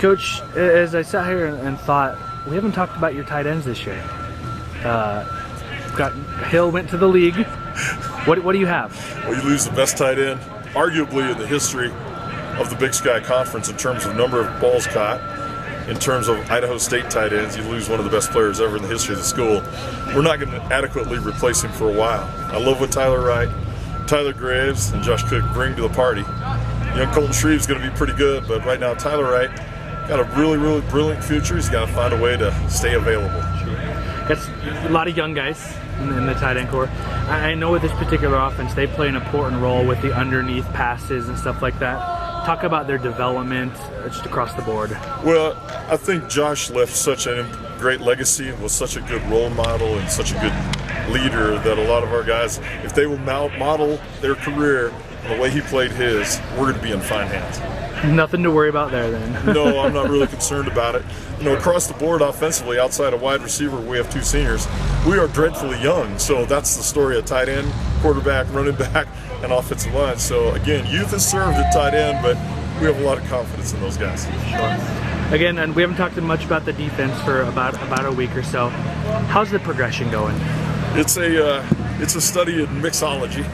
Coach, as I sat here and thought, we haven't talked about your tight ends this year. Hill went to the league. What do you have? Well, you lose the best tight end, arguably in the history of the Big Sky Conference in terms of number of balls caught. In terms of Idaho State tight ends, you lose one of the best players ever in the history of the school. We're not going to adequately replace him for a while. I love what Tyler Wright, Tyler Graves, and Josh Cook bring to the party. Young Colton Shreve's going to be pretty good, but right now Tyler Wright got a really, really brilliant future. He's got to find a way to stay available. That's a lot of young guys in the tight end core. I know with this particular offense, they play an important role with the underneath passes and stuff like that. Talk about their development just across the board. Well, I think Josh left such a great legacy and was such a good role model and such a good leader that a lot of our guys, if they will model their career the way he played his, we're going to be in fine hands. Nothing to worry about there then. No, I'm not really concerned about it. You know, across the board offensively, outside of wide receiver, we have 2 seniors. We are dreadfully young, so that's the story of tight end, quarterback, running back, and offensive line. So again, youth is served at tight end, but we have a lot of confidence in those guys. Sure. Again, and we haven't talked much about the defense for about a week or so. How's the progression going? It's a study in mixology.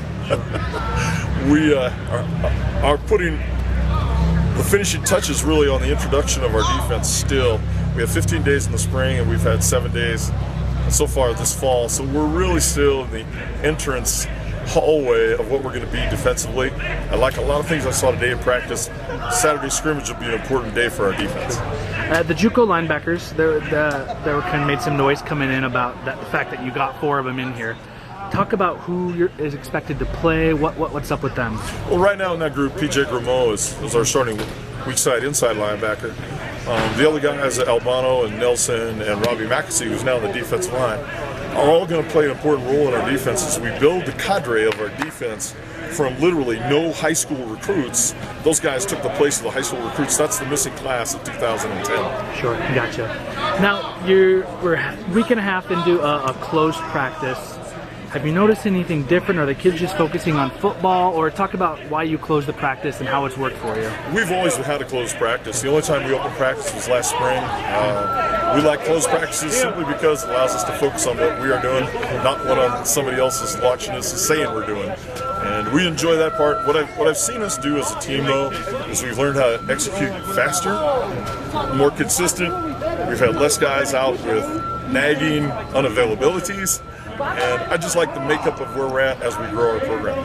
We are putting the finishing touches really on the introduction of our defense still. We have 15 days in the spring and we've had 7 days so far this fall. So we're really still in the entrance hallway of what we're going to be defensively. I like a lot of things I saw today in practice. Saturday scrimmage will be an important day for our defense. The JUCO linebackers, they were kind of made some noise coming in about the fact that you got 4 of them in here. Talk about who is expected to play. What's up with them? Well, right now in that group, PJ Grimaud is our starting weak side inside linebacker. The other guys, Albano and Nelson and Robbie McAsee, who's now on the defensive line, are all going to play an important role in our defense as we build the cadre of our defense from literally no high school recruits. Those guys took the place of the high school recruits. That's the missing class of 2010. Sure, gotcha. Now, we're a week and a half into a closed practice. Have you noticed anything different? Are the kids just focusing on football? Or talk about why you closed the practice and how it's worked for you. We've always had a closed practice. The only time we opened practice was last spring. We like closed practices simply because it allows us to focus on what we are doing, not what somebody else is watching us and saying we're doing. And we enjoy that part. What I've seen us do as a team, though, is we've learned how to execute faster, more consistent. We've had less guys out with nagging unavailabilities. And I just like the makeup of where we're at as we grow our program.